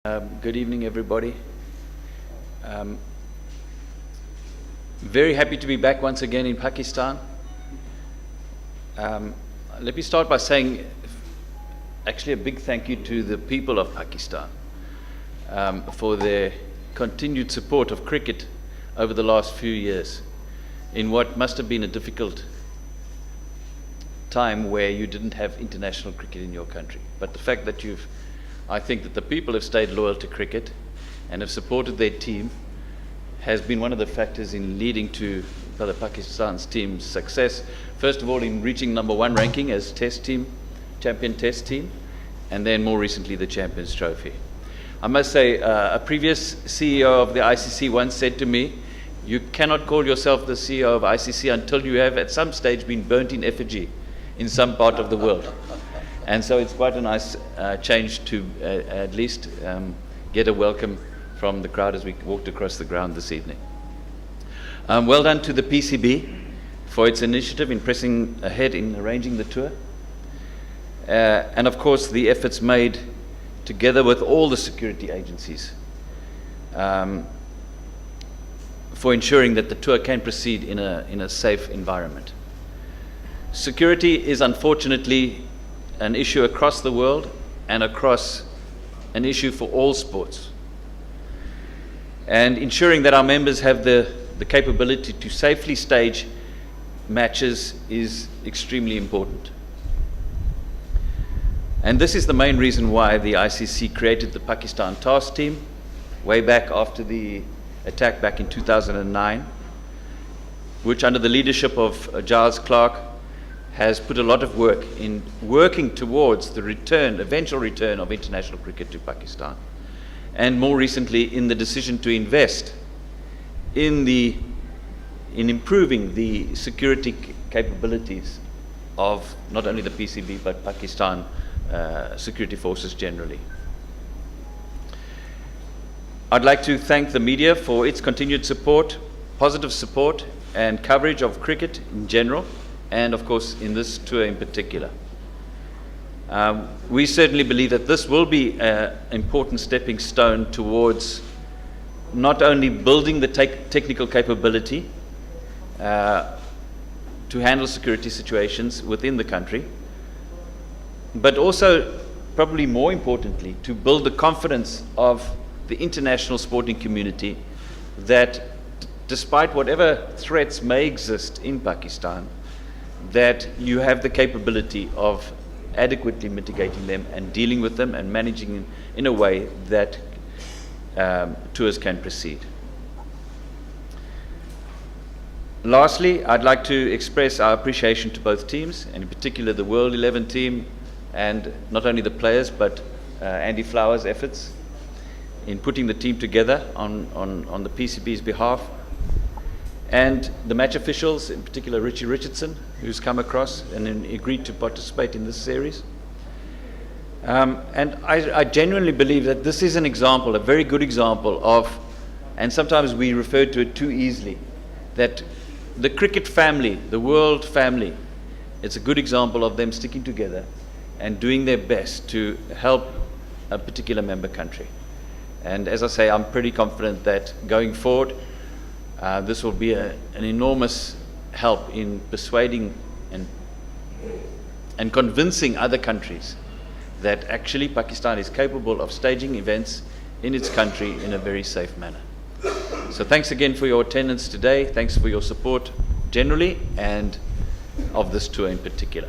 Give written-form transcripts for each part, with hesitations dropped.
Good evening, everybody. Very happy to be back once again in Pakistan. Let me start by saying actually a big thank you to the people of Pakistan for their continued support of cricket over the last few years in what must have been a difficult time where you didn't have international cricket in your country. But the fact that I think that the people have stayed loyal to cricket and have supported their team has been one of the factors in leading to the Pakistan's team's success. First of all, in reaching #1 ranking as test team, champion test team, and then more recently the Champions Trophy. I must say, a previous CEO of the ICC once said to me, "You cannot call yourself the CEO of ICC until you have at some stage been burnt in effigy in some part of the world." And so it's quite a nice change to at least get a welcome from the crowd as we walked across the ground this evening. Well done to the PCB for its initiative in pressing ahead in arranging the tour. And of course the efforts made together with all the security agencies for ensuring that the tour can proceed in a safe environment. Security is unfortunately an issue across the world and an issue for all sports. And ensuring that our members have the capability to safely stage matches is extremely important. And this is the main reason why the ICC created the Pakistan task team way back after the attack back in 2009, which under the leadership of Giles Clark has put a lot of work in working towards the eventual return of international cricket to Pakistan. And more recently in the decision to invest in improving the security capabilities of not only the PCB but Pakistan security forces generally. I'd like to thank the media for its continued support, positive support and coverage of cricket in general, and of course in this tour in particular. We certainly believe that this will be an important stepping stone towards not only building the technical capability to handle security situations within the country, but also, probably more importantly, to build the confidence of the international sporting community that despite whatever threats may exist in Pakistan, that you have the capability of adequately mitigating them and dealing with them and managing in a way that tours can proceed. Lastly, I'd like to express our appreciation to both teams, and in particular the World 11 team, and not only the players but Andy Flower's efforts in putting the team together on the PCB's behalf, and the match officials, in particular Richardson, who's come across and agreed to participate in this series. And I genuinely believe that this is an example, a very good example of, and sometimes we refer to it too easily, that the cricket family, the world family, it's a good example of them sticking together and doing their best to help a particular member country. And as I say, I'm pretty confident that going forward, this will be an enormous help in persuading and convincing other countries that actually Pakistan is capable of staging events in its country in a very safe manner. So thanks again for your attendance today. Thanks for your support generally and of this tour in particular.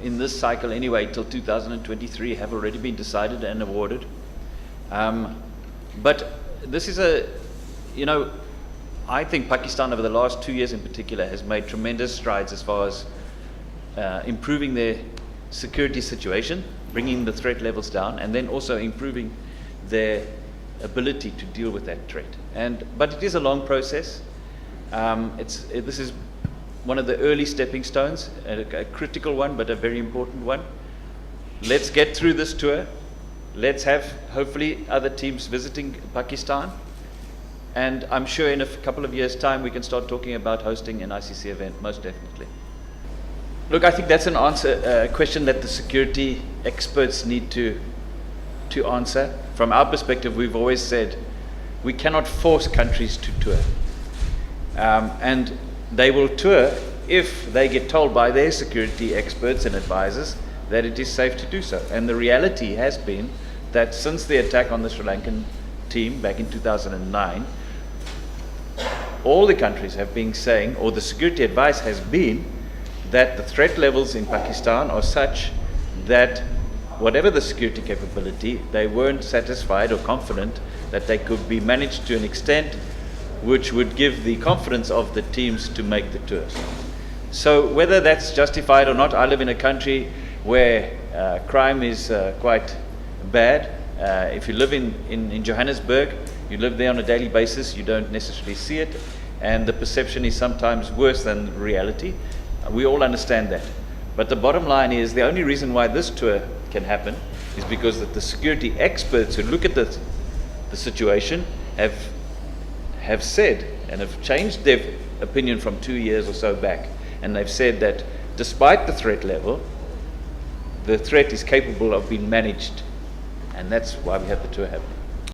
In this cycle anyway, till 2023 have already been decided and awarded. But this is I think Pakistan over the last 2 years in particular has made tremendous strides as far as improving their security situation, bringing the threat levels down, and then also improving their ability to deal with that threat. But it is a long process. This is one of the early stepping stones, a critical one, but a very important one. Let's get through this tour. Let's have hopefully other teams visiting Pakistan. And I'm sure in a couple of years' time we can start talking about hosting an ICC event, most definitely. Look, I think that's a question that the security experts need to to answer. From our perspective, we've always said we cannot force countries to tour. And they will tour if they get told by their security experts and advisors that it is safe to do so. And the reality has been that since the attack on the Sri Lankan team back in 2009, all the countries have been saying, or the security advice has been, that the threat levels in Pakistan are such that whatever the security capability, they weren't satisfied or confident that they could be managed to an extent which would give the confidence of the teams to make the tours. So whether that's justified or not, I live in a country where crime is quite bad. If you live in Johannesburg, you live there on a daily basis, you don't necessarily see it, and the perception is sometimes worse than reality. We all understand that. But the bottom line is the only reason why this tour can happen is because that the security experts who look at the situation have said and have changed their opinion from 2 years or so back, and they've said that despite the threat level, the threat is capable of being managed, and that's why we have the tour happen.